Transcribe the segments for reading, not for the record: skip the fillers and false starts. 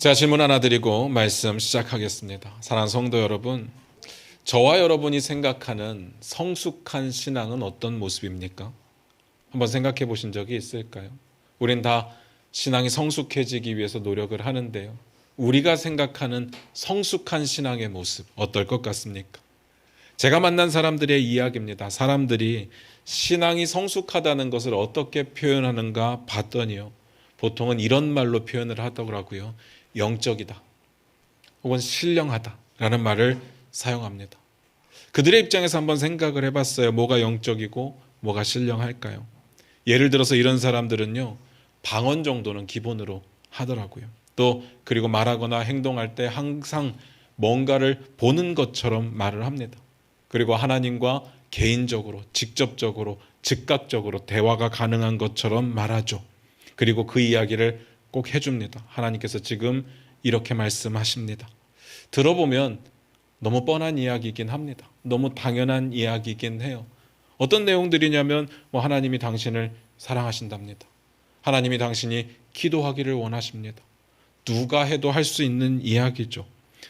자, 질문 하나 드리고 말씀 시작하겠습니다. 사랑하는 성도 여러분, 저와 여러분이 생각하는 성숙한 신앙은 어떤 모습입니까? 한번 생각해 보신 적이 있을까요? 우린 다 신앙이 성숙해지기 위해서 노력을 하는데요. 우리가 생각하는 성숙한 신앙의 모습 어떨 것 같습니까? 제가 만난 사람들의 이야기입니다. 사람들이 신앙이 성숙하다는 것을 어떻게 표현하는가 봤더니요, 보통은 이런 말로 표현을 하더라고요. 영적이다 혹은 신령하다라는 말을 사용합니다. 그들의 입장에서 한번 생각을 해봤어요. 뭐가 영적이고 뭐가 신령할까요? 예를 들어서 이런 사람들은요, 방언 정도는 기본으로 하더라고요. 또 그리고 말하거나 행동할 때 항상 뭔가를 보는 것처럼 말을 합니다. 그리고 하나님과 개인적으로, 직접적으로, 즉각적으로 대화가 가능한 것처럼 말하죠. 그리고 그 이야기를 꼭 해줍니다. 하나님께서 지금 이렇게 말씀하십니다. 들어보면 너무 뻔한 이야기이긴 합니다. 너무 당연한 이야기이긴 해요. 어떤 내용들이냐면 하나님이 당신을 사랑하신답니다. 하나님이 당신이 기도하기를 원하십니다. 누가 해도 할 수 있는 이야기죠.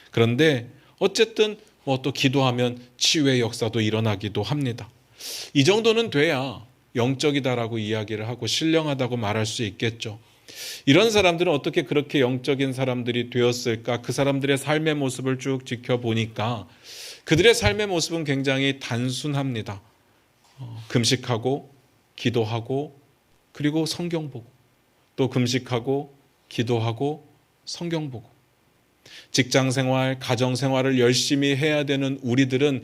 그런데 어쨌든 또 기도하면 치유의 역사도 일어나기도 합니다. 이 정도는 돼야 영적이다라고 이야기를 하고 신령하다고 말할 수 있겠죠. 이런 사람들은 어떻게 그렇게 영적인 사람들이 되었을까? 그 사람들의 삶의 모습을 쭉 지켜보니까 그들의 삶의 모습은 굉장히 단순합니다. 금식하고 기도하고 그리고 성경 보고, 또 금식하고 기도하고 성경 보고, 직장생활, 가정생활을 열심히 해야 되는 우리들은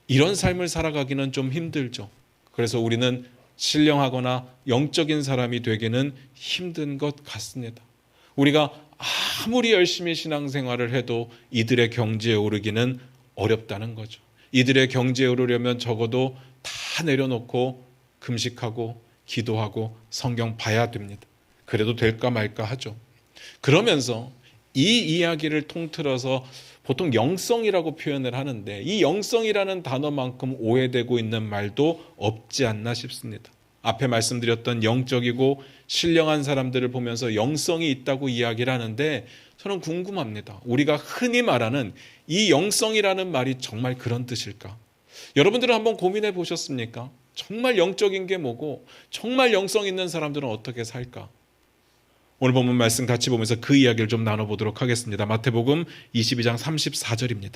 이런 삶을 살아가기는 좀 힘들죠. 그래서 우리는 신령하거나 영적인 사람이 되기는 힘든 것 같습니다. 우리가 아무리 열심히 신앙생활을 해도 이들의 경지에 오르기는 어렵다는 거죠. 이들의 경지에 오르려면 적어도 다 내려놓고 금식하고 기도하고 성경 봐야 됩니다. 그래도 될까 말까 하죠. 그러면서 이 이야기를 통틀어서 보통 영성이라고 표현을 하는데, 이 영성이라는 단어만큼 오해되고 있는 말도 없지 않나 싶습니다. 앞에 말씀드렸던 영적이고 신령한 사람들을 보면서 영성이 있다고 이야기를 하는데, 저는 궁금합니다. 우리가 흔히 말하는 이 영성이라는 말이 정말 그런 뜻일까? 여러분들은 한번 고민해 보셨습니까? 정말 영적인 게 뭐고 정말 영성 있는 사람들은 어떻게 살까? 오늘 본문 말씀 같이 보면서 그 이야기를 좀 나눠보도록 하겠습니다. 마태복음 22장 34절입니다.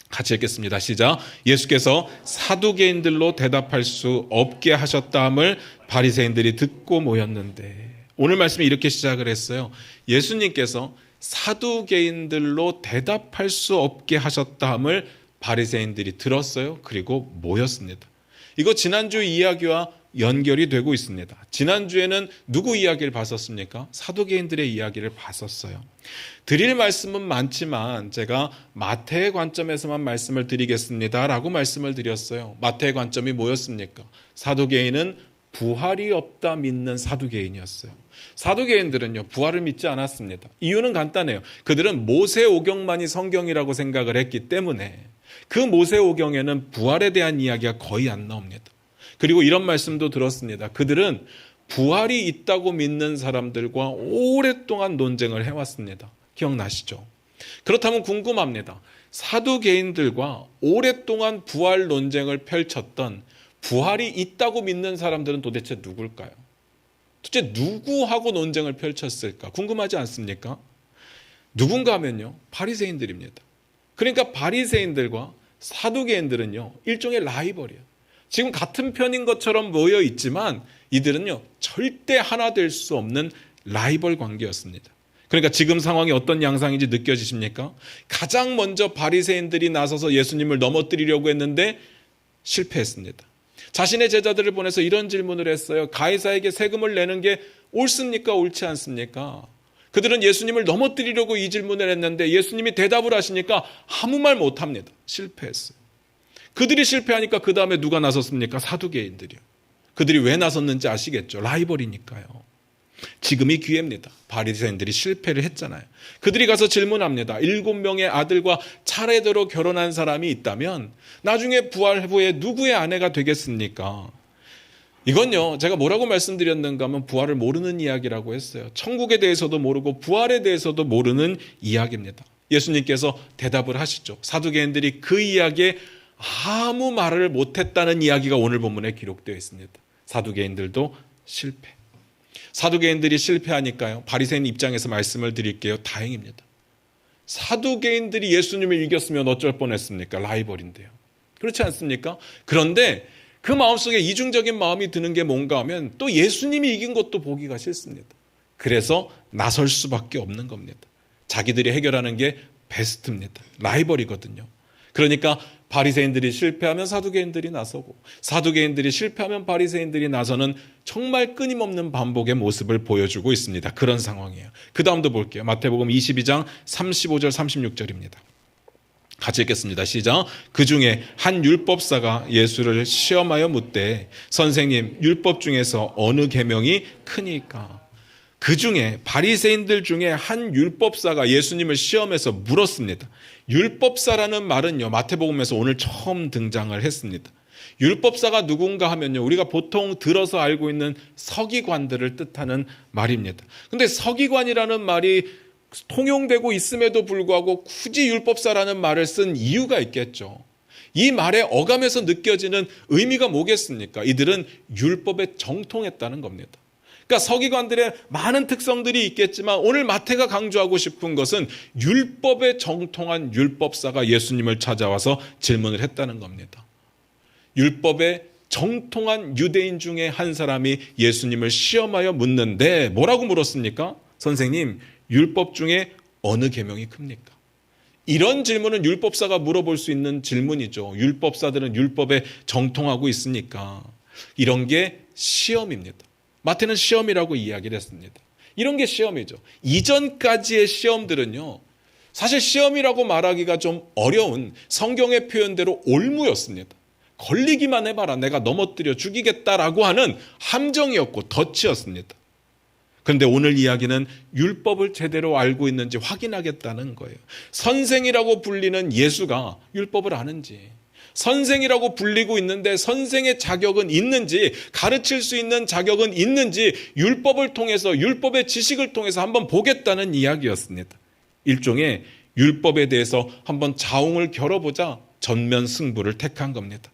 같이 읽겠습니다. 시작. 예수께서 사두개인들로 대답할 수 없게 하셨다함을 바리새인들이 듣고 모였는데, 오늘 말씀이 이렇게 시작을 했어요. 예수님께서 사두개인들로 대답할 수 없게 하셨다함을 바리새인들이 들었어요. 그리고 모였습니다. 이거 지난주 이야기와 연결이 되고 있습니다. 지난주에는 누구 이야기를 봤었습니까? 사두개인들의 이야기를 봤었어요. 드릴 말씀은 많지만 제가 마태의 관점에서만 말씀을 드리겠습니다 라고 말씀을 드렸어요. 마태의 관점이 뭐였습니까? 사두개인은 부활이 없다 믿는 사두개인이었어요. 사두개인들은요, 부활을 믿지 않았습니다. 이유는 간단해요. 그들은 모세오경만이 성경이라고 생각을 했기 때문에 그 모세오경에는 부활에 대한 이야기가 거의 안 나옵니다. 그리고 이런 말씀도 들었습니다. 그들은 부활이 있다고 믿는 사람들과 오랫동안 논쟁을 해왔습니다. 기억나시죠? 그렇다면 궁금합니다. 사두개인들과 오랫동안 부활 논쟁을 펼쳤던, 부활이 있다고 믿는 사람들은 도대체 누굴까요? 도대체 누구하고 논쟁을 펼쳤을까? 궁금하지 않습니까? 누군가 하면요, 바리새인들입니다. 그러니까 바리새인들과 사두개인들은요, 일종의 라이벌이에요. 지금 같은 편인 것처럼 모여 있지만 이들은요, 절대 하나 될 수 없는 라이벌 관계였습니다. 그러니까 지금 상황이 어떤 양상인지 느껴지십니까? 가장 먼저 바리새인들이 나서서 예수님을 넘어뜨리려고 했는데 실패했습니다. 자신의 제자들을 보내서 이런 질문을 했어요. 가이사에게 세금을 내는 게 옳습니까? 옳지 않습니까? 그들은 예수님을 넘어뜨리려고 이 질문을 했는데 예수님이 대답을 하시니까 아무 말 못합니다. 실패했어요. 그들이 실패하니까 그 다음에 누가 나섰습니까? 사두개인들이요. 그들이 왜 나섰는지 아시겠죠? 라이벌이니까요. 지금이 기회입니다. 바리새인들이 실패를 했잖아요. 그들이 가서 질문합니다. 7명의 아들과 차례대로 결혼한 사람이 있다면 나중에 부활 후에 누구의 아내가 되겠습니까? 이건요, 제가 뭐라고 말씀드렸는가 하면 부활을 모르는 이야기라고 했어요. 천국에 대해서도 모르고 부활에 대해서도 모르는 이야기입니다. 예수님께서 대답을 하시죠. 사두개인들이 그 이야기에 아무 말을 못했다는 이야기가 오늘 본문에 기록되어 있습니다. 사두개인들도 실패. 사두개인들이 실패하니까요, 바리새인 입장에서 말씀을 드릴게요. 다행입니다. 사두개인들이 예수님을 이겼으면 어쩔 뻔했습니까? 라이벌인데요. 그렇지 않습니까? 그런데 그 마음속에 이중적인 마음이 드는 게 뭔가 하면 또 예수님이 이긴 것도 보기가 싫습니다. 그래서 나설 수밖에 없는 겁니다. 자기들이 해결하는 게 베스트입니다. 라이벌이거든요. 그러니까 바리새인들이 실패하면 사두개인들이 나서고, 사두개인들이 실패하면 바리새인들이 나서는 정말 끊임없는 반복의 모습을 보여주고 있습니다. 그런 상황이에요. 그 다음도 볼게요. 마태복음 22장 35절 36절입니다. 같이 읽겠습니다. 시작. 그 중에 한 율법사가 예수를 시험하여 묻되 선생님, 율법 중에서 어느 계명이 크니까? 그 중에 바리새인들 중에 한 율법사가 예수님을 시험해서 물었습니다. 율법사라는 말은요, 마태복음에서 오늘 처음 등장을 했습니다. 율법사가 누군가 하면요, 우리가 보통 들어서 알고 있는 서기관들을 뜻하는 말입니다. 근데 서기관이라는 말이 통용되고 있음에도 불구하고 굳이 율법사라는 말을 쓴 이유가 있겠죠. 이 말의 어감에서 느껴지는 의미가 뭐겠습니까? 이들은 율법에 정통했다는 겁니다. 그러니까 서기관들의 많은 특성들이 있겠지만 오늘 마태가 강조하고 싶은 것은 율법에 정통한 율법사가 예수님을 찾아와서 질문을 했다는 겁니다. 율법에 정통한 유대인 중에 한 사람이 예수님을 시험하여 묻는데 뭐라고 물었습니까? 선생님, 율법 중에 어느 계명이 큽니까? 이런 질문은 율법사가 물어볼 수 있는 질문이죠. 율법사들은 율법에 정통하고 있으니까. 이런 게 시험입니다. 마태는 시험이라고 이야기를 했습니다. 이런 게 시험이죠. 이전까지의 시험들은요, 사실 시험이라고 말하기가 좀 어려운 성경의 표현대로 올무였습니다. 걸리기만 해봐라, 내가 넘어뜨려 죽이겠다라고 하는 함정이었고 덫이었습니다. 그런데 오늘 이야기는 율법을 제대로 알고 있는지 확인하겠다는 거예요. 선생이라고 불리는 예수가 율법을 아는지, 선생이라고 불리고 있는데 선생의 자격은 있는지, 가르칠 수 있는 자격은 있는지 율법을 통해서, 율법의 지식을 통해서 한번 보겠다는 이야기였습니다. 일종의 율법에 대해서 한번 자웅을 겨뤄보자 전면 승부를 택한 겁니다.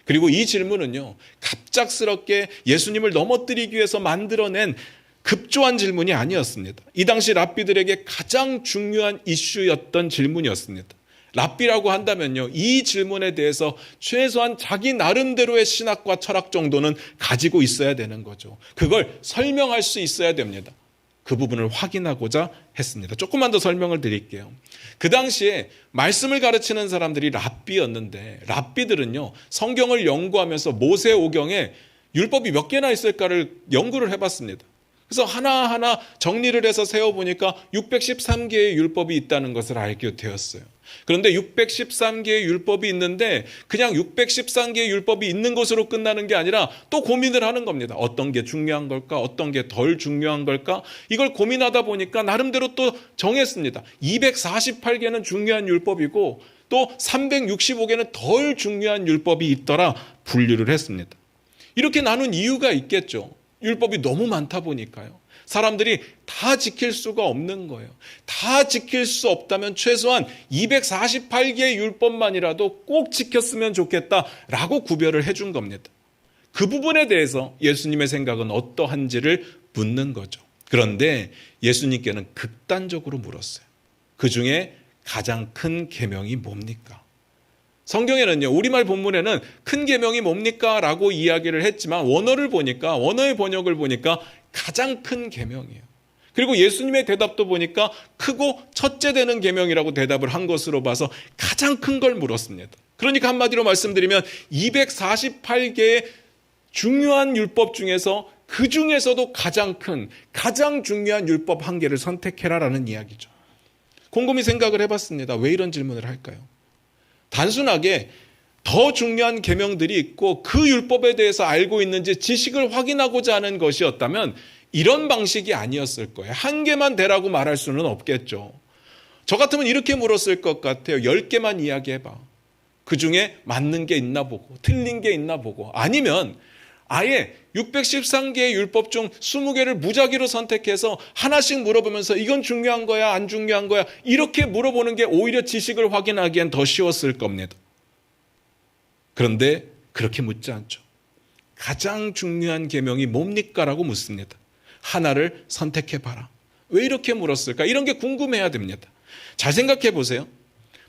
그리고 이 질문은요, 갑작스럽게 예수님을 넘어뜨리기 위해서 만들어낸 급조한 질문이 아니었습니다. 이 당시 랍비들에게 가장 중요한 이슈였던 질문이었습니다. 랍비라고 한다면요, 이 질문에 대해서 최소한 자기 나름대로의 신학과 철학 정도는 가지고 있어야 되는 거죠. 그걸 설명할 수 있어야 됩니다. 그 부분을 확인하고자 했습니다. 조금만 더 설명을 드릴게요. 그 당시에 말씀을 가르치는 사람들이 랍비였는데, 랍비들은요, 성경을 연구하면서 모세오경에 율법이 몇 개나 있을까를 연구를 해봤습니다. 그래서 하나하나 정리를 해서 세어보니까 613개의 율법이 있다는 것을 알게 되었어요. 그런데 613개의 율법이 있는데 그냥 613개의 율법이 있는 것으로 끝나는 게 아니라 또 고민을 하는 겁니다. 어떤 게 중요한 걸까? 어떤 게 덜 중요한 걸까? 이걸 고민하다 보니까 나름대로 또 정했습니다. 248개는 중요한 율법이고 또 365개는 덜 중요한 율법이 있더라 분류를 했습니다. 이렇게 나눈 이유가 있겠죠. 율법이 너무 많다 보니까요. 사람들이 다 지킬 수가 없는 거예요. 다 지킬 수 없다면 최소한 248개의 율법만이라도 꼭 지켰으면 좋겠다라고 구별을 해준 겁니다. 그 부분에 대해서 예수님의 생각은 어떠한지를 묻는 거죠. 그런데 예수님께는 극단적으로 물었어요. 그 중에 가장 큰 계명이 뭡니까? 성경에는요, 우리말 본문에는 큰 계명이 뭡니까? 라고 이야기를 했지만 원어를 보니까, 원어의 번역을 보니까 가장 큰 계명이에요. 그리고 예수님의 대답도 보니까 크고 첫째 되는 계명이라고 대답을 한 것으로 봐서 가장 큰 걸 물었습니다. 그러니까 한마디로 말씀드리면 248개의 중요한 율법 중에서 그 중에서도 가장 큰, 가장 중요한 율법 한 개를 선택해라라는 이야기죠. 곰곰이 생각을 해봤습니다. 왜 이런 질문을 할까요? 단순하게 더 중요한 계명들이 있고 그 율법에 대해서 알고 있는지 지식을 확인하고자 하는 것이었다면 이런 방식이 아니었을 거예요. 한 개만 되라고 말할 수는 없겠죠. 저 같으면 이렇게 물었을 것 같아요. 10개만 이야기해봐. 그 중에 맞는 게 있나 보고 틀린 게 있나 보고, 아니면 아예 613개의 율법 중 20개를 무작위로 선택해서 하나씩 물어보면서 이건 중요한 거야, 안 중요한 거야, 이렇게 물어보는 게 오히려 지식을 확인하기엔 더 쉬웠을 겁니다. 그런데 그렇게 묻지 않죠. 가장 중요한 계명이 뭡니까? 라고 묻습니다. 하나를 선택해봐라. 왜 이렇게 물었을까? 이런 게 궁금해야 됩니다. 잘 생각해 보세요.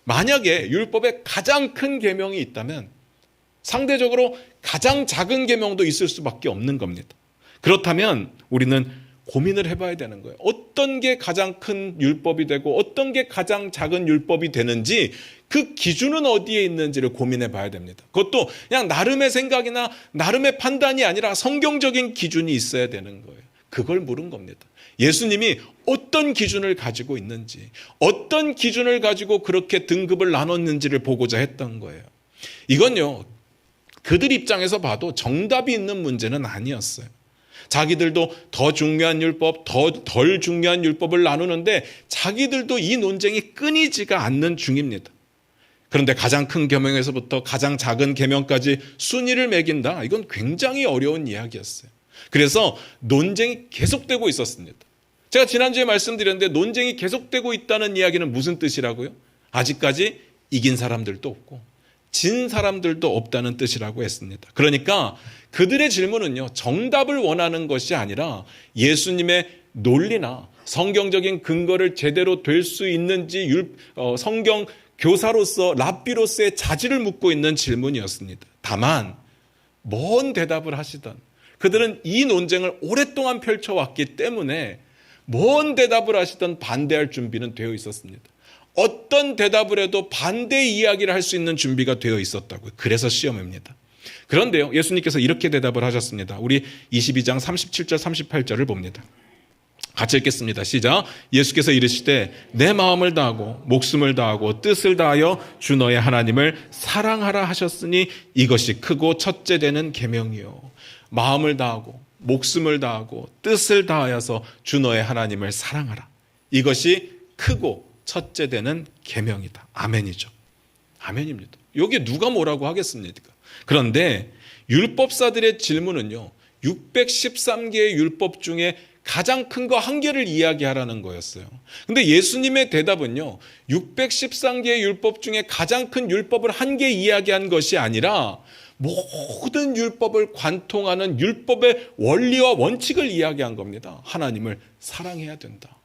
만약에 율법에 가장 큰 계명이 있다면 상대적으로 가장 작은 계명도 있을 수밖에 없는 겁니다. 그렇다면 우리는 고민을 해봐야 되는 거예요. 어떤 게 가장 큰 율법이 되고 어떤 게 가장 작은 율법이 되는지 그 기준은 어디에 있는지를 고민해 봐야 됩니다. 그것도 그냥 나름의 생각이나 나름의 판단이 아니라 성경적인 기준이 있어야 되는 거예요. 그걸 물은 겁니다. 예수님이 어떤 기준을 가지고 있는지, 어떤 기준을 가지고 그렇게 등급을 나눴는지를 보고자 했던 거예요. 이건요, 그들 입장에서 봐도 정답이 있는 문제는 아니었어요. 자기들도 더 중요한 율법, 덜 중요한 율법을 나누는데 자기들도 이 논쟁이 끊이지가 않는 중입니다. 그런데 가장 큰 계명에서부터 가장 작은 계명까지 순위를 매긴다. 이건 굉장히 어려운 이야기였어요. 그래서 논쟁이 계속되고 있었습니다. 제가 지난주에 말씀드렸는데 논쟁이 계속되고 있다는 이야기는 무슨 뜻이라고요? 아직까지 이긴 사람들도 없고 진 사람들도 없다는 뜻이라고 했습니다. 그러니까 그들의 질문은요, 정답을 원하는 것이 아니라 예수님의 논리나 성경적인 근거를 제대로 될 수 있는지 성경 교사로서 랍비로서의 자질을 묻고 있는 질문이었습니다. 다만 뭔 대답을 하시던 그들은 이 논쟁을 오랫동안 펼쳐왔기 때문에 뭔 대답을 하시던 반대할 준비는 되어 있었습니다. 어떤 대답을 해도 반대 이야기를 할 수 있는 준비가 되어 있었다고요. 그래서 시험입니다. 그런데요, 예수님께서 이렇게 대답을 하셨습니다. 우리 22장 37절 38절을 봅니다. 같이 읽겠습니다. 시작. 예수께서 이르시되 내 마음을 다하고 목숨을 다하고 뜻을 다하여 주 너의 하나님을 사랑하라 하셨으니 이것이 크고 첫째 되는 계명이요. 마음을 다하고 목숨을 다하고 뜻을 다하여서 주 너의 하나님을 사랑하라. 이것이 크고 첫째 되는 계명이다. 아멘이죠. 아멘입니다. 여기 누가 뭐라고 하겠습니까? 그런데 율법사들의 질문은요, 613개의 율법 중에 가장 큰 거 한 개를 이야기하라는 거였어요. 근데 예수님의 대답은요, 613개의 율법 중에 가장 큰 율법을 한 개 이야기한 것이 아니라 모든 율법을 관통하는 율법의 원리와 원칙을 이야기한 겁니다. 하나님을 사랑해야 된다.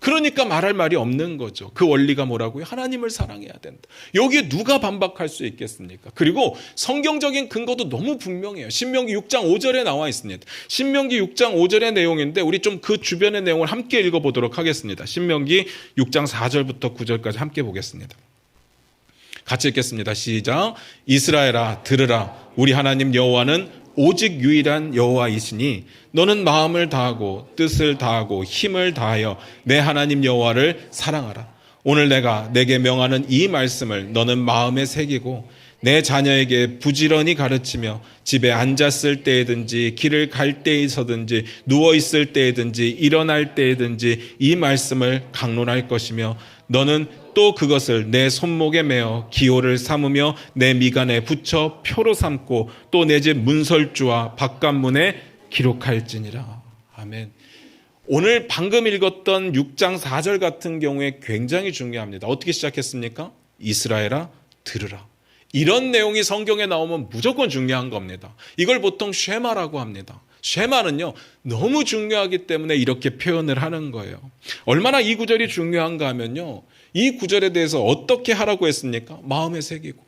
그러니까 말할 말이 없는 거죠. 그 원리가 뭐라고요? 하나님을 사랑해야 된다. 여기에 누가 반박할 수 있겠습니까? 그리고 성경적인 근거도 너무 분명해요. 신명기 6장 5절에 나와 있습니다. 신명기 6장 5절의 내용인데 우리 좀 그 주변의 내용을 함께 읽어보도록 하겠습니다. 신명기 6장 4절부터 9절까지 함께 보겠습니다. 같이 읽겠습니다. 시작. 이스라엘아 들으라. 우리 하나님 여호와는 오직 유일한 여호와이시니 너는 마음을 다하고 뜻을 다하고 힘을 다하여 내 하나님 여호와를 사랑하라. 오늘 내가 내게 명하는 이 말씀을 너는 마음에 새기고 내 자녀에게 부지런히 가르치며 집에 앉았을 때에든지 길을 갈 때에서든지 누워있을 때에든지 일어날 때에든지 이 말씀을 강론할 것이며 너는 또 그것을 내 손목에 매어 기호를 삼으며 내 미간에 붙여 표로 삼고 또 내 집 문설주와 바깥문에 기록할지니라. 아멘. 오늘 방금 읽었던 6장 4절 같은 경우에 굉장히 중요합니다. 어떻게 시작했습니까? 이스라엘아 들으라. 이런 내용이 성경에 나오면 무조건 중요한 겁니다. 이걸 보통 쉐마라고 합니다. 쉐마는요, 너무 중요하기 때문에 이렇게 표현을 하는 거예요. 얼마나 이 구절이 중요한가 하면요, 이 구절에 대해서 어떻게 하라고 했습니까? 마음에 새기고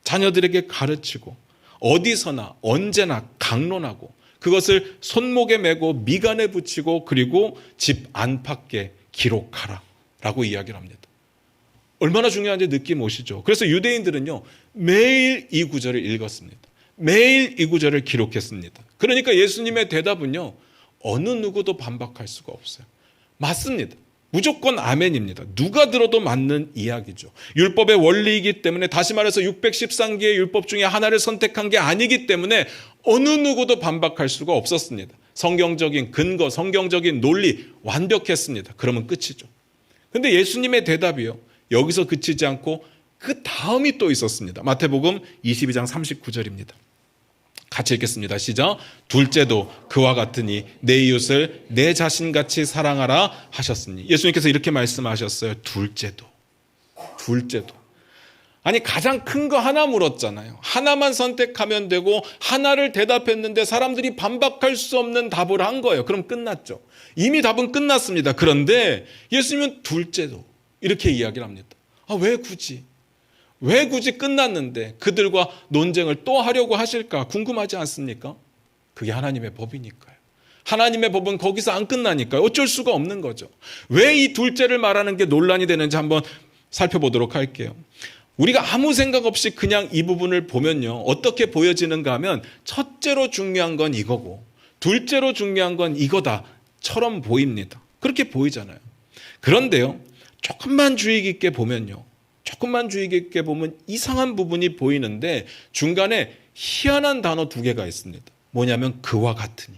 자녀들에게 가르치고 어디서나 언제나 강론하고 그것을 손목에 메고 미간에 붙이고 그리고 집 안팎에 기록하라 라고 이야기를 합니다. 얼마나 중요한지 느낌 오시죠? 그래서 유대인들은요, 매일 이 구절을 읽었습니다. 매일 이 구절을 기록했습니다. 그러니까 예수님의 대답은요, 어느 누구도 반박할 수가 없어요. 맞습니다. 무조건 아멘입니다. 누가 들어도 맞는 이야기죠. 율법의 원리이기 때문에, 다시 말해서 613개의 율법 중에 하나를 선택한 게 아니기 때문에 어느 누구도 반박할 수가 없었습니다. 성경적인 근거, 성경적인 논리 완벽했습니다. 그러면 끝이죠. 근데 예수님의 대답이요, 여기서 그치지 않고 그 다음이 또 있었습니다. 마태복음 22장 39절입니다. 같이 읽겠습니다. 시작. 둘째도 그와 같으니 내 이웃을 내 자신같이 사랑하라 하셨으니. 예수님께서 이렇게 말씀하셨어요. 둘째도. 아니 가장 큰 거 하나 물었잖아요. 하나만 선택하면 되고 하나를 대답했는데 사람들이 반박할 수 없는 답을 한 거예요. 그럼 끝났죠. 이미 답은 끝났습니다. 그런데 예수님은 둘째도 이렇게 이야기를 합니다. 왜 굳이 끝났는데 그들과 논쟁을 또 하려고 하실까 궁금하지 않습니까? 그게 하나님의 법이니까요. 하나님의 법은 거기서 안 끝나니까요. 어쩔 수가 없는 거죠. 왜 이 둘째를 말하는 게 논란이 되는지 한번 살펴보도록 할게요. 우리가 아무 생각 없이 그냥 이 부분을 보면요. 어떻게 보여지는가 하면 첫째로 중요한 건 이거고 둘째로 중요한 건 이거다처럼 보입니다. 그렇게 보이잖아요. 그런데요. 조금만 주의 깊게 보면 이상한 부분이 보이는데 중간에 희한한 단어 두 개가 있습니다. 뭐냐면 그와 같으니.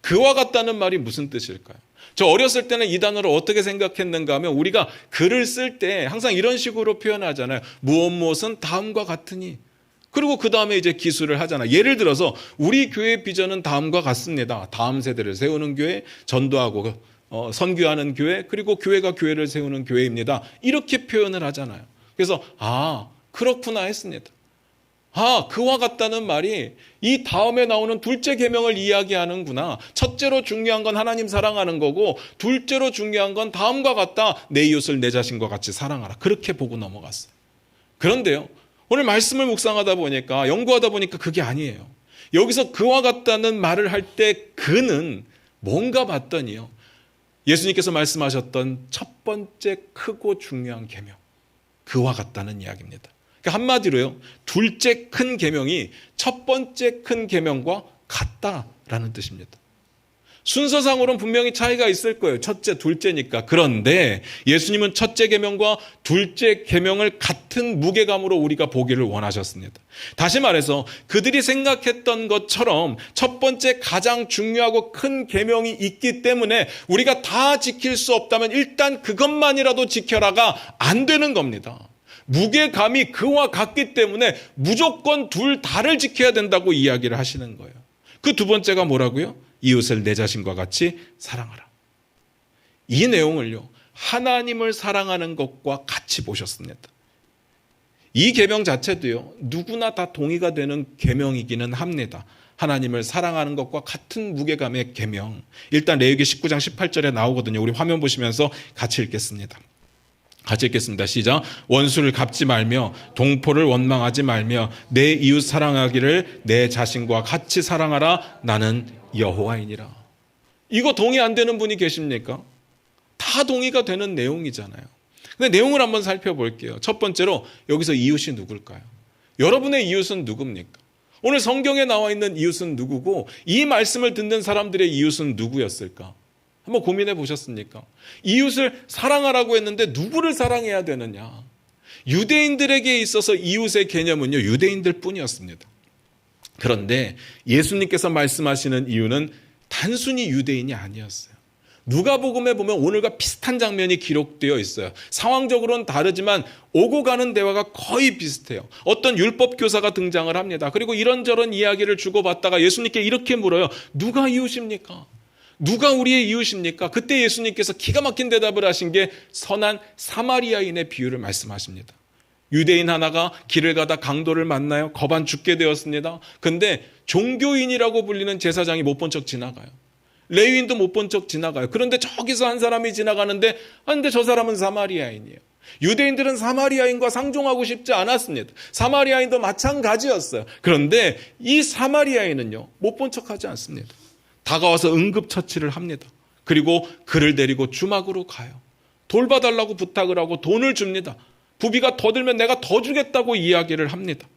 그와 같다는 말이 무슨 뜻일까요? 저 어렸을 때는 이 단어를 어떻게 생각했는가 하면 우리가 글을 쓸 때 항상 이런 식으로 표현하잖아요. 무엇은 다음과 같으니. 그리고 그 다음에 이제 기술을 하잖아요. 예를 들어서 우리 교회 비전은 다음과 같습니다. 다음 세대를 세우는 교회, 전도하고 선교하는 교회, 그리고 교회가 교회를 세우는 교회입니다. 이렇게 표현을 하잖아요. 그래서 그렇구나 했습니다. 그와 같다는 말이 이 다음에 나오는 둘째 계명을 이야기하는구나. 첫째로 중요한 건 하나님 사랑하는 거고 둘째로 중요한 건 다음과 같다. 내 이웃을 내 자신과 같이 사랑하라. 그렇게 보고 넘어갔어요. 그런데요. 오늘 말씀을 묵상하다 보니까 연구하다 보니까 그게 아니에요. 여기서 그와 같다는 말을 할 때 그는 뭔가 봤더니요. 예수님께서 말씀하셨던 첫 번째 크고 중요한 계명. 그와 같다는 이야기입니다. 그러니까 한마디로요. 둘째 큰 계명이 첫 번째 큰 계명과 같다라는 뜻입니다. 순서상으로는 분명히 차이가 있을 거예요. 첫째, 둘째니까. 그런데 예수님은 첫째 계명과 둘째 계명을 같은 무게감으로 우리가 보기를 원하셨습니다. 다시 말해서 그들이 생각했던 것처럼 첫 번째 가장 중요하고 큰 계명이 있기 때문에 우리가 다 지킬 수 없다면 일단 그것만이라도 지켜라가 안 되는 겁니다. 무게감이 그와 같기 때문에 무조건 둘 다를 지켜야 된다고 이야기를 하시는 거예요. 그 두 번째가 뭐라고요? 이웃을 내 자신과 같이 사랑하라. 이 내용을요. 하나님을 사랑하는 것과 같이 보셨습니다. 이 계명 자체도요. 누구나 다 동의가 되는 계명이기는 합니다. 하나님을 사랑하는 것과 같은 무게감의 계명. 일단 레위기 19장 18절에 나오거든요. 우리 화면 보시면서 같이 읽겠습니다. 시작. 원수를 갚지 말며 동포를 원망하지 말며 내 이웃 사랑하기를 내 자신과 같이 사랑하라. 나는 여호와이니라. 이거 동의 안 되는 분이 계십니까? 다 동의가 되는 내용이잖아요. 근데 내용을 한번 살펴볼게요. 첫 번째로 여기서 이웃이 누굴까요? 여러분의 이웃은 누굽니까? 오늘 성경에 나와 있는 이웃은 누구고 이 말씀을 듣는 사람들의 이웃은 누구였을까? 한번 고민해 보셨습니까? 이웃을 사랑하라고 했는데 누구를 사랑해야 되느냐? 유대인들에게 있어서 이웃의 개념은요, 유대인들 뿐이었습니다. 그런데 예수님께서 말씀하시는 이유는 단순히 유대인이 아니었어요. 누가복음에 보면 오늘과 비슷한 장면이 기록되어 있어요. 상황적으로는 다르지만 오고 가는 대화가 거의 비슷해요. 어떤 율법 교사가 등장을 합니다. 그리고 이런저런 이야기를 주고받다가 예수님께 이렇게 물어요. 누가 이웃입니까? 누가 우리의 이웃입니까? 그때 예수님께서 기가 막힌 대답을 하신 게 선한 사마리아인의 비유를 말씀하십니다. 유대인 하나가 길을 가다 강도를 만나요. 거반 죽게 되었습니다. 근데 종교인이라고 불리는 제사장이 못 본 척 지나가요. 레위인도 못 본 척 지나가요. 그런데 저기서 한 사람이 지나가는데 근데 저 사람은 사마리아인이에요. 유대인들은 사마리아인과 상종하고 싶지 않았습니다. 사마리아인도 마찬가지였어요. 그런데 이 사마리아인은요. 못 본 척하지 않습니다. 다가와서 응급처치를 합니다. 그리고 그를 데리고 주막으로 가요. 돌봐달라고 부탁을 하고 돈을 줍니다. 부비가 더 들면 내가 더 주겠다고 이야기를 합니다.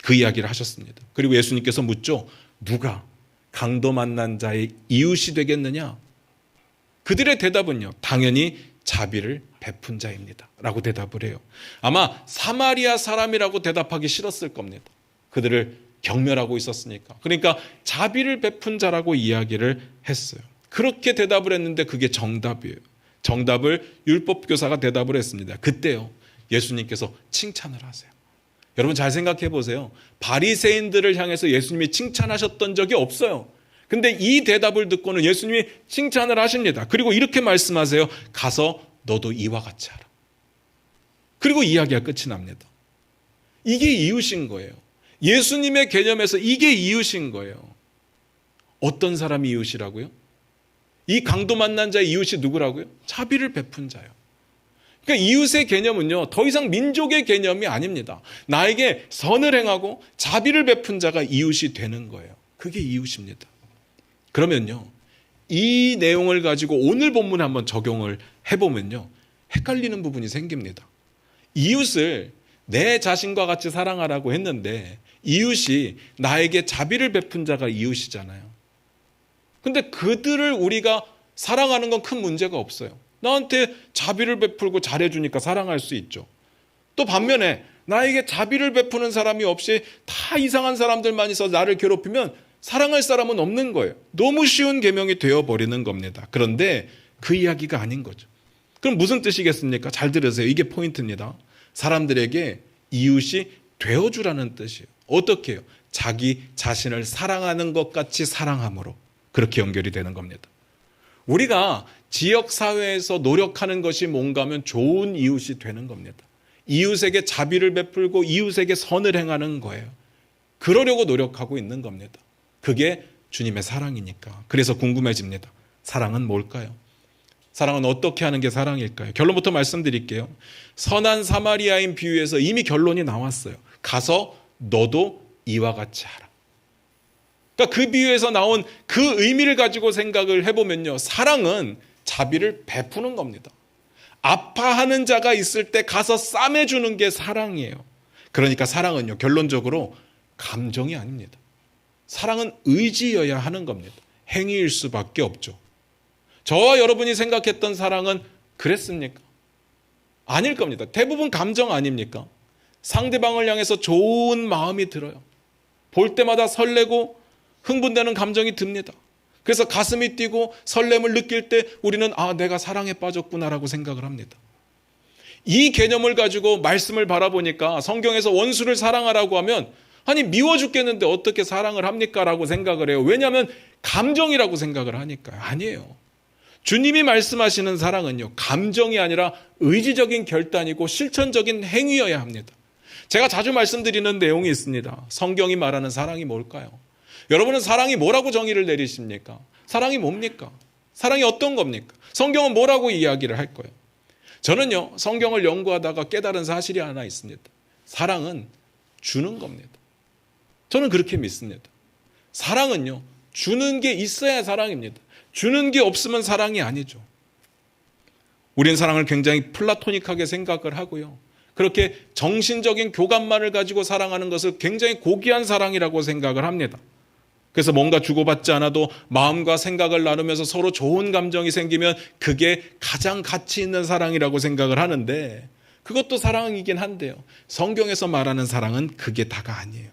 그 이야기를 하셨습니다. 그리고 예수님께서 묻죠. 누가 강도 만난 자의 이웃이 되겠느냐? 그들의 대답은요. 당연히 자비를 베푼 자입니다. 라고 대답을 해요. 아마 사마리아 사람이라고 대답하기 싫었을 겁니다. 그들을 경멸하고 있었으니까. 그러니까 자비를 베푼 자라고 이야기를 했어요. 그렇게 대답을 했는데 그게 정답이에요. 정답을 율법교사가 대답을 했습니다. 그때요. 예수님께서 칭찬을 하세요. 여러분 잘 생각해 보세요. 바리새인들을 향해서 예수님이 칭찬하셨던 적이 없어요. 근데 이 대답을 듣고는 예수님이 칭찬을 하십니다. 그리고 이렇게 말씀하세요. 가서 너도 이와 같이 하라. 그리고 이야기가 끝이 납니다. 이게 이웃인 거예요. 예수님의 개념에서 이게 이웃인 거예요. 어떤 사람이 이웃이라고요? 이 강도 만난 자의 이웃이 누구라고요? 자비를 베푼 자요. 그러니까 이웃의 개념은요, 더 이상 민족의 개념이 아닙니다. 나에게 선을 행하고 자비를 베푼 자가 이웃이 되는 거예요. 그게 이웃입니다. 그러면요, 이 내용을 가지고 오늘 본문에 한번 적용을 해보면요, 헷갈리는 부분이 생깁니다. 이웃을 내 자신과 같이 사랑하라고 했는데 이웃이 나에게 자비를 베푼 자가 이웃이잖아요. 근데 그들을 우리가 사랑하는 건 큰 문제가 없어요. 나한테 자비를 베풀고 잘해주니까 사랑할 수 있죠. 또 반면에 나에게 자비를 베푸는 사람이 없이 다 이상한 사람들만 있어 나를 괴롭히면 사랑할 사람은 없는 거예요. 너무 쉬운 계명이 되어버리는 겁니다. 그런데 그 이야기가 아닌 거죠. 그럼 무슨 뜻이겠습니까? 잘 들으세요. 이게 포인트입니다. 사람들에게 이웃이 되어주라는 뜻이에요. 어떻게 해요? 자기 자신을 사랑하는 것 같이 사랑함으로 그렇게 연결이 되는 겁니다. 우리가 지역사회에서 노력하는 것이 뭔가 하면 좋은 이웃이 되는 겁니다. 이웃에게 자비를 베풀고 이웃에게 선을 행하는 거예요. 그러려고 노력하고 있는 겁니다. 그게 주님의 사랑이니까. 그래서 궁금해집니다. 사랑은 뭘까요? 사랑은 어떻게 하는 게 사랑일까요? 결론부터 말씀드릴게요. 선한 사마리아인 비유에서 이미 결론이 나왔어요. 가서 너도 이와 같이 하라. 그러니까 그 비유에서 나온 그 의미를 가지고 생각을 해보면요. 사랑은 자비를 베푸는 겁니다. 아파하는 자가 있을 때 가서 싸매주는 게 사랑이에요. 그러니까 사랑은요, 결론적으로 감정이 아닙니다. 사랑은 의지여야 하는 겁니다. 행위일 수밖에 없죠. 저와 여러분이 생각했던 사랑은 그랬습니까? 아닐 겁니다. 대부분 감정 아닙니까? 상대방을 향해서 좋은 마음이 들어요. 볼 때마다 설레고 흥분되는 감정이 듭니다. 그래서 가슴이 뛰고 설렘을 느낄 때 우리는 내가 사랑에 빠졌구나라고 생각을 합니다. 이 개념을 가지고 말씀을 바라보니까 성경에서 원수를 사랑하라고 하면 아니 미워 죽겠는데 어떻게 사랑을 합니까? 라고 생각을 해요. 왜냐하면 감정이라고 생각을 하니까요. 아니에요. 주님이 말씀하시는 사랑은요, 감정이 아니라 의지적인 결단이고 실천적인 행위여야 합니다. 제가 자주 말씀드리는 내용이 있습니다. 성경이 말하는 사랑이 뭘까요? 여러분은 사랑이 뭐라고 정의를 내리십니까? 사랑이 뭡니까? 사랑이 어떤 겁니까? 성경은 뭐라고 이야기를 할 거예요? 저는요, 성경을 연구하다가 깨달은 사실이 하나 있습니다. 사랑은 주는 겁니다. 저는 그렇게 믿습니다. 사랑은요, 주는 게 있어야 사랑입니다. 주는 게 없으면 사랑이 아니죠. 우린 사랑을 굉장히 플라토닉하게 생각을 하고요. 그렇게 정신적인 교감만을 가지고 사랑하는 것을 굉장히 고귀한 사랑이라고 생각을 합니다. 그래서 뭔가 주고받지 않아도 마음과 생각을 나누면서 서로 좋은 감정이 생기면 그게 가장 가치 있는 사랑이라고 생각을 하는데 그것도 사랑이긴 한데요. 성경에서 말하는 사랑은 그게 다가 아니에요.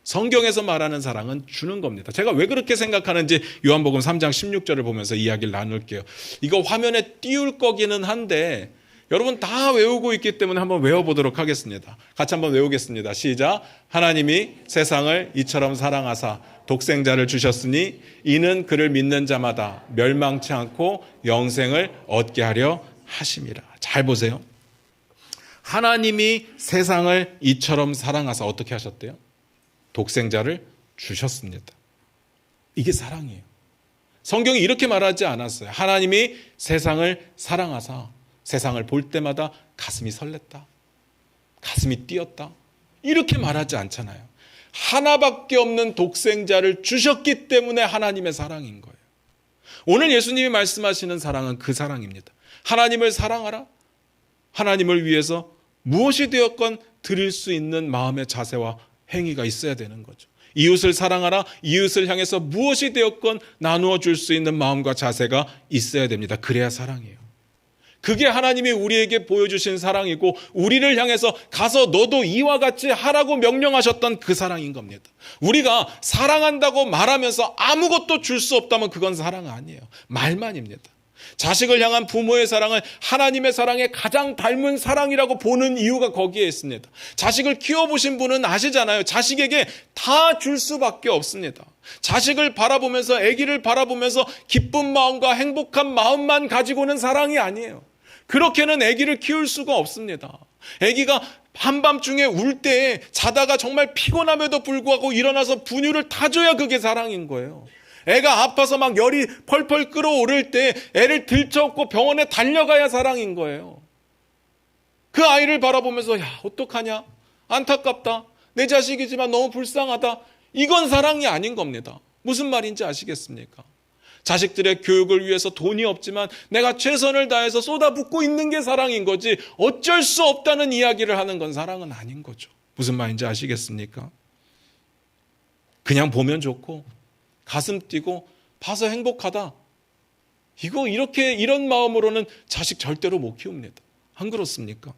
성경에서 말하는 사랑은 주는 겁니다. 제가 왜 그렇게 생각하는지 요한복음 3장 16절을 보면서 이야기를 나눌게요. 이거 화면에 띄울 거기는 한데 여러분 다 외우고 있기 때문에 한번 외워보도록 하겠습니다. 같이 한번 외우겠습니다. 시작. 하나님이 세상을 이처럼 사랑하사 독생자를 주셨으니 이는 그를 믿는 자마다 멸망치 않고 영생을 얻게 하려 하심이라. 잘 보세요. 하나님이 세상을 이처럼 사랑하사 어떻게 하셨대요? 독생자를 주셨습니다. 이게 사랑이에요. 성경이 이렇게 말하지 않았어요. 하나님이 세상을 사랑하사 세상을 볼 때마다 가슴이 설렜다. 가슴이 뛰었다. 이렇게 말하지 않잖아요. 하나밖에 없는 독생자를 주셨기 때문에 하나님의 사랑인 거예요. 오늘 예수님이 말씀하시는 사랑은 그 사랑입니다. 하나님을 사랑하라. 하나님을 위해서 무엇이 되었건 드릴 수 있는 마음의 자세와 행위가 있어야 되는 거죠. 이웃을 사랑하라. 이웃을 향해서 무엇이 되었건 나누어 줄 수 있는 마음과 자세가 있어야 됩니다. 그래야 사랑이에요. 그게 하나님이 우리에게 보여주신 사랑이고 우리를 향해서 가서 너도 이와 같이 하라고 명령하셨던 그 사랑인 겁니다. 우리가 사랑한다고 말하면서 아무것도 줄 수 없다면 그건 사랑 아니에요. 말만입니다. 자식을 향한 부모의 사랑은 하나님의 사랑에 가장 닮은 사랑이라고 보는 이유가 거기에 있습니다. 자식을 키워보신 분은 아시잖아요. 자식에게 다 줄 수밖에 없습니다. 자식을 바라보면서, 아기를 바라보면서 기쁜 마음과 행복한 마음만 가지고는 사랑이 아니에요. 그렇게는 아기를 키울 수가 없습니다. 아기가 한밤중에 울 때에 자다가 정말 피곤함에도 불구하고 일어나서 분유를 타줘야 그게 사랑인 거예요. 애가 아파서 막 열이 펄펄 끓어오를 때 애를 들쳐업고 병원에 달려가야 사랑인 거예요. 그 아이를 바라보면서 야, 어떡하냐? 안타깝다. 내 자식이지만 너무 불쌍하다. 이건 사랑이 아닌 겁니다. 무슨 말인지 아시겠습니까? 자식들의 교육을 위해서 돈이 없지만 내가 최선을 다해서 쏟아붓고 있는 게 사랑인 거지, 어쩔 수 없다는 이야기를 하는 건 사랑은 아닌 거죠. 무슨 말인지 아시겠습니까? 그냥 보면 좋고 가슴 뛰고 봐서 행복하다. 이런 마음으로는 자식 절대로 못 키웁니다. 안 그렇습니까?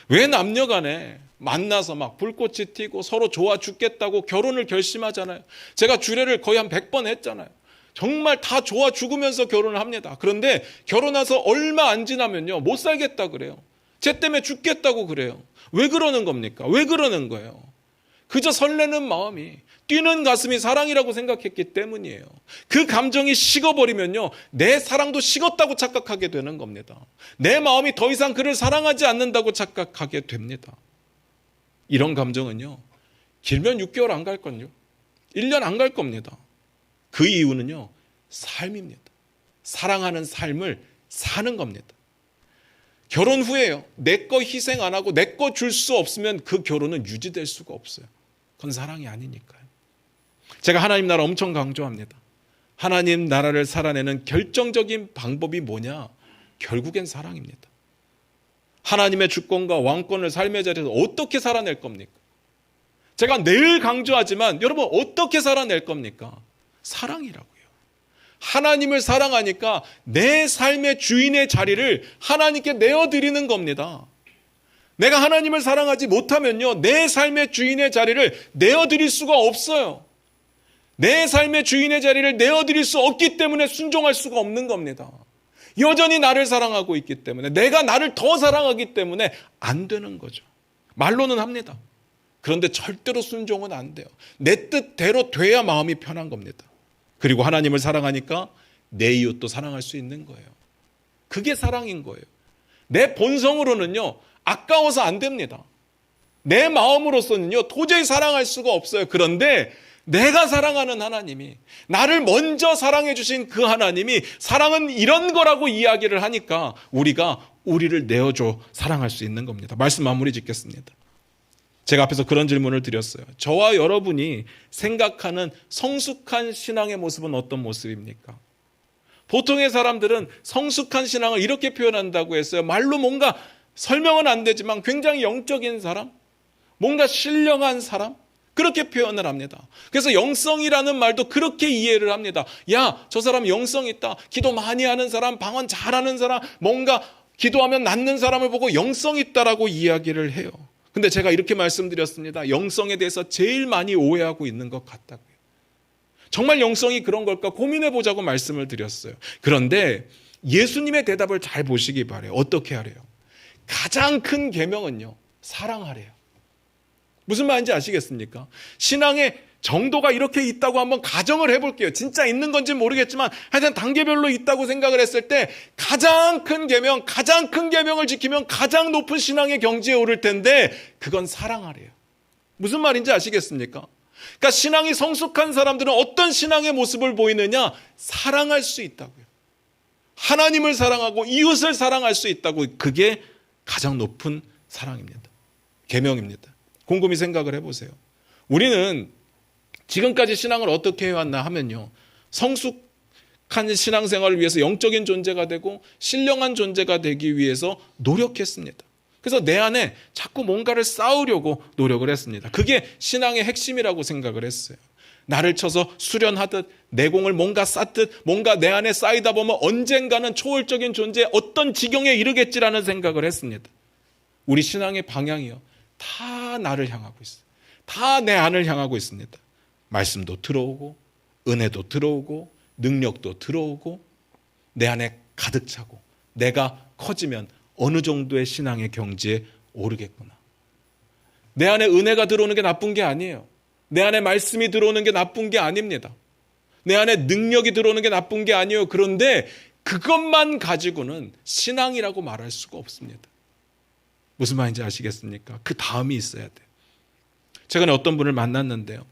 왜 남녀 간에 만나서 막 불꽃이 튀고 서로 좋아 죽겠다고 결혼을 결심하잖아요. 제가 주례를 거의 한 100번 했잖아요. 정말 다 좋아 죽으면서 결혼을 합니다. 그런데 결혼해서 얼마 안 지나면요, 못 살겠다 그래요. 쟤 때문에 죽겠다고 그래요. 왜 그러는 겁니까? 왜 그러는 거예요? 그저 설레는 마음이, 뛰는 가슴이 사랑이라고 생각했기 때문이에요. 그 감정이 식어버리면요, 내 사랑도 식었다고 착각하게 되는 겁니다. 내 마음이 더 이상 그를 사랑하지 않는다고 착각하게 됩니다. 이런 감정은요, 길면 6개월 안 갈 건요, 1년 안 갈 겁니다. 그 이유는요, 삶입니다. 사랑하는 삶을 사는 겁니다. 결혼 후에요, 내 거 희생 안 하고 내 거 줄 수 없으면 그 결혼은 유지될 수가 없어요. 그건 사랑이 아니니까요. 제가 하나님 나라 엄청 강조합니다. 하나님 나라를 살아내는 결정적인 방법이 뭐냐? 결국엔 사랑입니다. 하나님의 주권과 왕권을 삶의 자리에서 어떻게 살아낼 겁니까? 제가 늘 강조하지만 여러분, 어떻게 살아낼 겁니까? 사랑이라고요. 하나님을 사랑하니까 내 삶의 주인의 자리를 하나님께 내어드리는 겁니다. 내가 하나님을 사랑하지 못하면요, 내 삶의 주인의 자리를 내어드릴 수가 없어요. 내 삶의 주인의 자리를 내어드릴 수 없기 때문에 순종할 수가 없는 겁니다. 여전히 나를 사랑하고 있기 때문에, 내가 나를 더 사랑하기 때문에 안 되는 거죠. 말로는 합니다. 그런데 절대로 순종은 안 돼요. 내 뜻대로 돼야 마음이 편한 겁니다. 그리고 하나님을 사랑하니까 내 이웃도 사랑할 수 있는 거예요. 그게 사랑인 거예요. 내 본성으로는요, 아까워서 안 됩니다. 내 마음으로서는요, 도저히 사랑할 수가 없어요. 그런데 내가 사랑하는 하나님이, 나를 먼저 사랑해 주신 그 하나님이 사랑은 이런 거라고 이야기를 하니까 우리가 우리를 내어줘 사랑할 수 있는 겁니다. 말씀 마무리 짓겠습니다. 제가 앞에서 그런 질문을 드렸어요. 저와 여러분이 생각하는 성숙한 신앙의 모습은 어떤 모습입니까? 보통의 사람들은 성숙한 신앙을 이렇게 표현한다고 했어요. 말로 뭔가 설명은 안 되지만 굉장히 영적인 사람, 뭔가 신령한 사람, 그렇게 표현을 합니다. 그래서 영성이라는 말도 그렇게 이해를 합니다. 야, 저 사람 영성 있다. 기도 많이 하는 사람, 방언 잘하는 사람, 뭔가 기도하면 낫는 사람을 보고 영성 있다라고 이야기를 해요. 근데 제가 이렇게 말씀드렸습니다. 영성에 대해서 제일 많이 오해하고 있는 것 같다고요. 정말 영성이 그런 걸까 고민해 보자고 말씀을 드렸어요. 그런데 예수님의 대답을 잘 보시기 바래요. 어떻게 하래요? 가장 큰 계명은요, 사랑하래요. 무슨 말인지 아시겠습니까? 신앙의 정도가 이렇게 있다고 한번 가정을 해볼게요. 진짜 있는 건지 모르겠지만 하여튼 단계별로 있다고 생각을 했을 때 가장 큰 계명, 가장 큰 계명을 지키면 가장 높은 신앙의 경지에 오를 텐데 그건 사랑하래요. 무슨 말인지 아시겠습니까? 그러니까 신앙이 성숙한 사람들은 어떤 신앙의 모습을 보이느냐? 사랑할 수 있다고요. 하나님을 사랑하고 이웃을 사랑할 수 있다고. 그게 가장 높은 사랑입니다. 계명입니다. 곰곰이 생각을 해보세요. 우리는 지금까지 신앙을 어떻게 해왔나 하면요, 성숙한 신앙생활을 위해서 영적인 존재가 되고 신령한 존재가 되기 위해서 노력했습니다. 그래서 내 안에 자꾸 뭔가를 쌓으려고 노력을 했습니다. 그게 신앙의 핵심이라고 생각을 했어요. 나를 쳐서 수련하듯 내공을 뭔가 쌓듯 뭔가 내 안에 쌓이다 보면 언젠가는 초월적인 존재의 어떤 지경에 이르겠지라는 생각을 했습니다. 우리 신앙의 방향이요, 다 나를 향하고 있어요. 다 내 안을 향하고 있습니다. 말씀도 들어오고 은혜도 들어오고 능력도 들어오고 내 안에 가득 차고 내가 커지면 어느 정도의 신앙의 경지에 오르겠구나. 내 안에 은혜가 들어오는 게 나쁜 게 아니에요. 내 안에 말씀이 들어오는 게 나쁜 게 아닙니다. 내 안에 능력이 들어오는 게 나쁜 게 아니에요. 그런데 그것만 가지고는 신앙이라고 말할 수가 없습니다. 무슨 말인지 아시겠습니까? 그 다음이 있어야 돼요. 최근에 어떤 분을 만났는데요.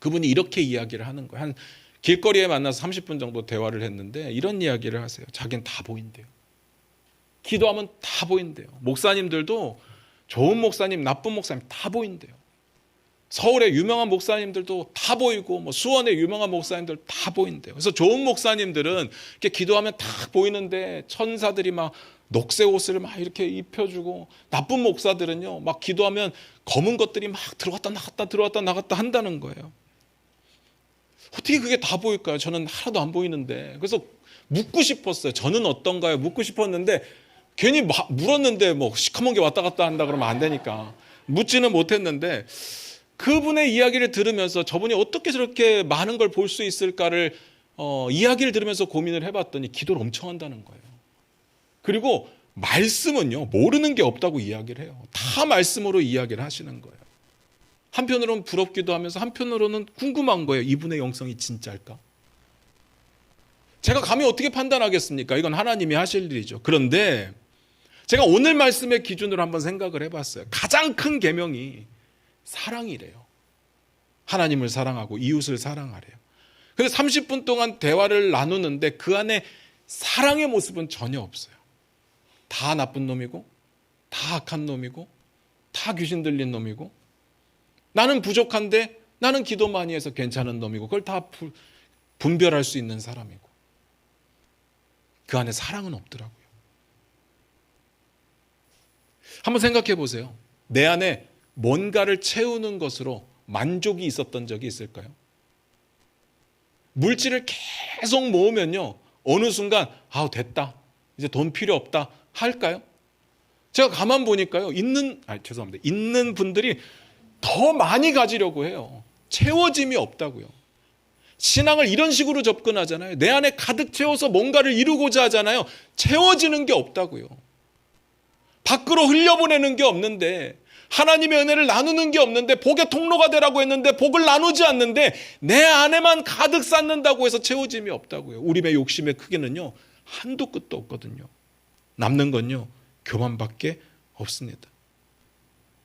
그분이 이렇게 이야기를 하는 거예요. 한 길거리에 만나서 30분 정도 대화를 했는데 이런 이야기를 하세요. 자기는 다 보인대요. 기도하면 다 보인대요. 목사님들도 좋은 목사님, 나쁜 목사님 다 보인대요. 서울의 유명한 목사님들도 다 보이고 수원의 유명한 목사님들 다 보인대요. 그래서 좋은 목사님들은 이렇게 기도하면 다 보이는데 천사들이 막 녹색 옷을 막 이렇게 입혀주고, 나쁜 목사들은요 막 기도하면 검은 것들이 막 들어갔다 나갔다 들어갔다 나갔다 한다는 거예요. 어떻게 그게 다 보일까요? 저는 하나도 안 보이는데. 그래서 묻고 싶었어요. 저는 어떤가요? 묻고 싶었는데 괜히 물었는데 시커먼 게 왔다 갔다 한다 그러면 안 되니까 묻지는 못했는데, 그분의 이야기를 들으면서 저분이 어떻게 저렇게 많은 걸 볼 수 있을까를 이야기를 들으면서 고민을 해봤더니 기도를 엄청 한다는 거예요. 그리고 말씀은요 모르는 게 없다고 이야기를 해요. 다 말씀으로 이야기를 하시는 거예요. 한편으로는 부럽기도 하면서 한편으로는 궁금한 거예요. 이분의 영성이 진짜일까? 제가 감히 어떻게 판단하겠습니까? 이건 하나님이 하실 일이죠. 그런데 제가 오늘 말씀의 기준으로 한번 생각을 해봤어요. 가장 큰 계명이 사랑이래요. 하나님을 사랑하고 이웃을 사랑하래요. 근데 30분 동안 대화를 나누는데 그 안에 사랑의 모습은 전혀 없어요. 다 나쁜 놈이고, 다 악한 놈이고, 다 귀신 들린 놈이고, 나는 부족한데 나는 기도 많이 해서 괜찮은 놈이고, 그걸 다 분별할 수 있는 사람이고, 그 안에 사랑은 없더라고요. 한번 생각해 보세요. 내 안에 뭔가를 채우는 것으로 만족이 있었던 적이 있을까요? 물질을 계속 모으면요 어느 순간 됐다, 이제 돈 필요 없다 할까요? 제가 가만 보니까요 있는 분들이 더 많이 가지려고 해요. 채워짐이 없다고요. 신앙을 이런 식으로 접근하잖아요. 내 안에 가득 채워서 뭔가를 이루고자 하잖아요. 채워지는 게 없다고요. 밖으로 흘려보내는 게 없는데, 하나님의 은혜를 나누는 게 없는데, 복의 통로가 되라고 했는데 복을 나누지 않는데 내 안에만 가득 쌓는다고 해서 채워짐이 없다고요. 우리의 욕심의 크기는요 한도 끝도 없거든요. 남는 건요 교만밖에 없습니다.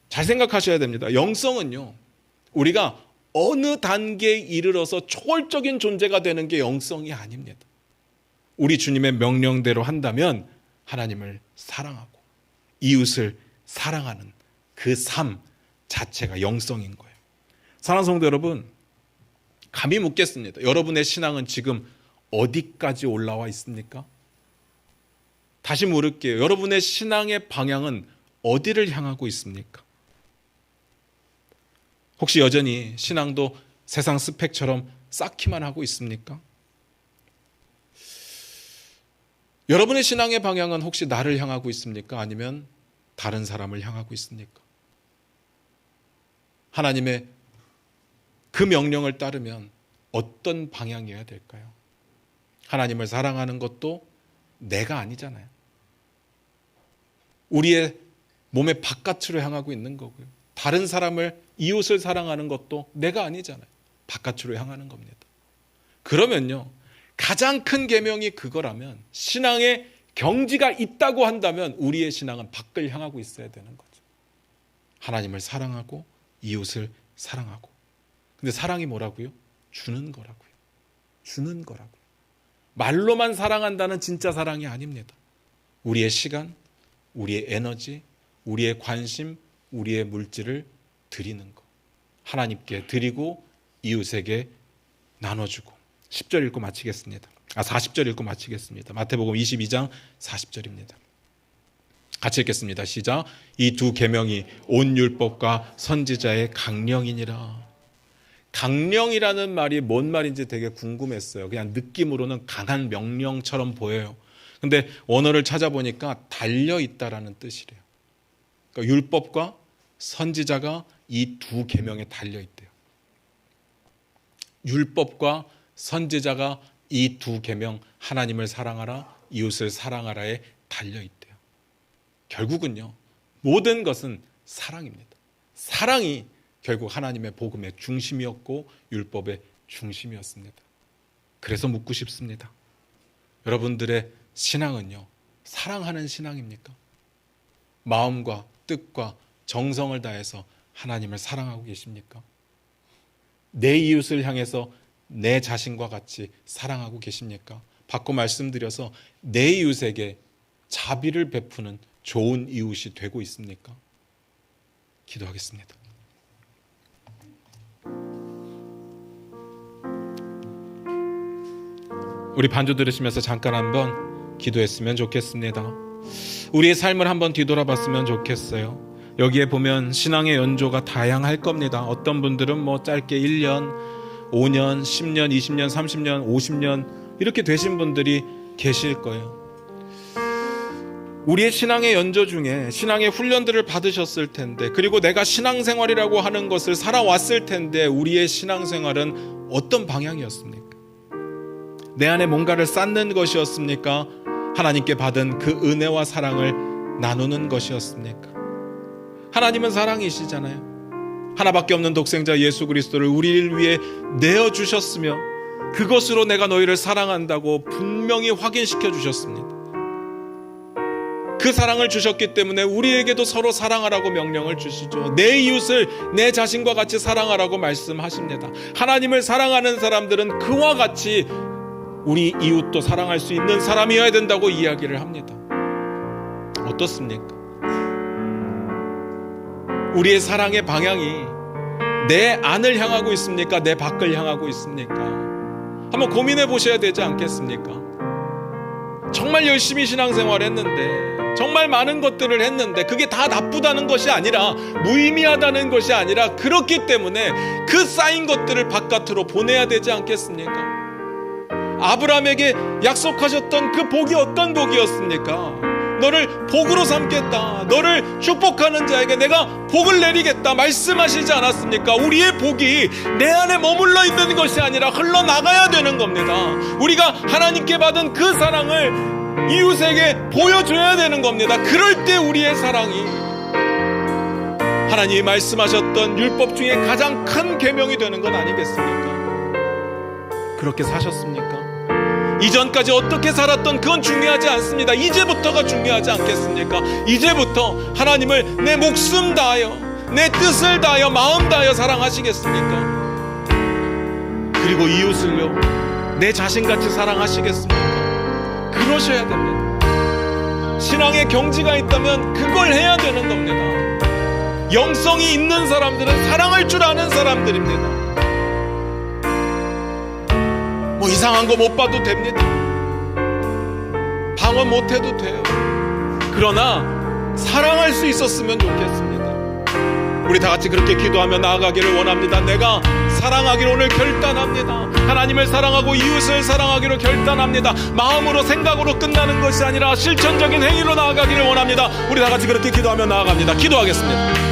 잘 생각하셔야 됩니다. 영성은요 우리가 어느 단계에 이르러서 초월적인 존재가 되는 게 영성이 아닙니다. 우리 주님의 명령대로 한다면 하나님을 사랑하고 이웃을 사랑하는 그 삶 자체가 영성인 거예요. 사랑하는 성도 여러분, 감히 묻겠습니다. 여러분의 신앙은 지금 어디까지 올라와 있습니까? 다시 물을게요. 여러분의 신앙의 방향은 어디를 향하고 있습니까? 혹시 여전히 신앙도 세상 스펙처럼 쌓기만 하고 있습니까? 여러분의 신앙의 방향은 혹시 나를 향하고 있습니까? 아니면 다른 사람을 향하고 있습니까? 하나님의 그 명령을 따르면 어떤 방향이어야 될까요? 하나님을 사랑하는 것도 내가 아니잖아요. 우리의 몸의 바깥으로 향하고 있는 거고요. 다른 사람을, 이웃을 사랑하는 것도 내가 아니잖아요. 바깥으로 향하는 겁니다. 그러면요, 가장 큰 계명이 그거라면, 신앙의 경지가 있다고 한다면 우리의 신앙은 밖을 향하고 있어야 되는 거죠. 하나님을 사랑하고 이웃을 사랑하고. 근데 사랑이 뭐라고요? 주는 거라고요. 주는 거라고요. 말로만 사랑한다는 진짜 사랑이 아닙니다. 우리의 시간, 우리의 에너지, 우리의 관심, 우리의 물질을 드리는 것. 하나님께 드리고 이웃에게 나눠주고. 10절 읽고 마치겠습니다. 40절 읽고 마치겠습니다. 마태복음 22장 40절입니다. 같이 읽겠습니다. 시작. 이 두 계명이 온 율법과 선지자의 강령이니라. 강령이라는 말이 뭔 말인지 되게 궁금했어요. 그냥 느낌으로는 강한 명령처럼 보여요. 근데 원어를 찾아보니까 달려있다라는 뜻이래요. 그러니까 율법과 선지자가 이 두 계명에 달려있대요. 율법과 선지자가 이 두 계명, 하나님을 사랑하라, 이웃을 사랑하라에 달려있대요. 결국은요, 모든 것은 사랑입니다. 사랑이 결국 하나님의 복음의 중심이었고 율법의 중심이었습니다. 그래서 묻고 싶습니다. 여러분들의 신앙은요, 사랑하는 신앙입니까? 마음과 뜻과 정성을 다해서 하나님을 사랑하고 계십니까? 내 이웃을 향해서 내 자신과 같이 사랑하고 계십니까? 바꿔 말씀드려서 내 이웃에게 자비를 베푸는 좋은 이웃이 되고 있습니까? 기도하겠습니다. 우리 반주 들으시면서 잠깐 한번 기도했으면 좋겠습니다. 우리의 삶을 한번 뒤돌아봤으면 좋겠어요. 여기에 보면 신앙의 연조가 다양할 겁니다. 어떤 분들은 뭐 짧게 1년, 5년, 10년, 20년, 30년, 50년 이렇게 되신 분들이 계실 거예요. 우리의 신앙의 연조 중에 신앙의 훈련들을 받으셨을 텐데, 그리고 내가 신앙생활이라고 하는 것을 살아왔을 텐데, 우리의 신앙생활은 어떤 방향이었습니까? 내 안에 뭔가를 쌓는 것이었습니까? 하나님께 받은 그 은혜와 사랑을 나누는 것이었습니까? 하나님은 사랑이시잖아요. 하나밖에 없는 독생자 예수 그리스도를 우리를 위해 내어주셨으며 그것으로 내가 너희를 사랑한다고 분명히 확인시켜 주셨습니다. 그 사랑을 주셨기 때문에 우리에게도 서로 사랑하라고 명령을 주시죠. 내 이웃을 내 자신과 같이 사랑하라고 말씀하십니다. 하나님을 사랑하는 사람들은 그와 같이 우리 이웃도 사랑할 수 있는 사람이어야 된다고 이야기를 합니다. 어떻습니까? 우리의 사랑의 방향이 내 안을 향하고 있습니까? 내 밖을 향하고 있습니까? 한번 고민해 보셔야 되지 않겠습니까? 정말 열심히 신앙생활 했는데, 정말 많은 것들을 했는데 그게 다 나쁘다는 것이 아니라, 무의미하다는 것이 아니라, 그렇기 때문에 그 쌓인 것들을 바깥으로 보내야 되지 않겠습니까? 아브라함에게 약속하셨던 그 복이 어떤 복이었습니까? 너를 복으로 삼겠다, 너를 축복하는 자에게 내가 복을 내리겠다 말씀하시지 않았습니까? 우리의 복이 내 안에 머물러 있는 것이 아니라 흘러나가야 되는 겁니다. 우리가 하나님께 받은 그 사랑을 이웃에게 보여줘야 되는 겁니다. 그럴 때 우리의 사랑이 하나님이 말씀하셨던 율법 중에 가장 큰 계명이 되는 건 아니겠습니까? 그렇게 사셨습니까? 이전까지 어떻게 살았던 그건 중요하지 않습니다. 이제부터가 중요하지 않겠습니까? 이제부터 하나님을 내 목숨 다하여, 내 뜻을 다하여, 마음 다하여 사랑하시겠습니까? 그리고 이웃을요, 내 자신같이 사랑하시겠습니까? 그러셔야 됩니다. 신앙의 경지가 있다면 그걸 해야 되는 겁니다. 영성이 있는 사람들은 사랑할 줄 아는 사람들입니다. 뭐 이상한 거 못 봐도 됩니다. 방언 못 해도 돼요. 그러나 사랑할 수 있었으면 좋겠습니다. 우리 다 같이 그렇게 기도하며 나아가기를 원합니다. 내가 사랑하기를 오늘 결단합니다. 하나님을 사랑하고 이웃을 사랑하기로 결단합니다. 마음으로, 생각으로 끝나는 것이 아니라 실천적인 행위로 나아가기를 원합니다. 우리 다 같이 그렇게 기도하며 나아갑니다. 기도하겠습니다.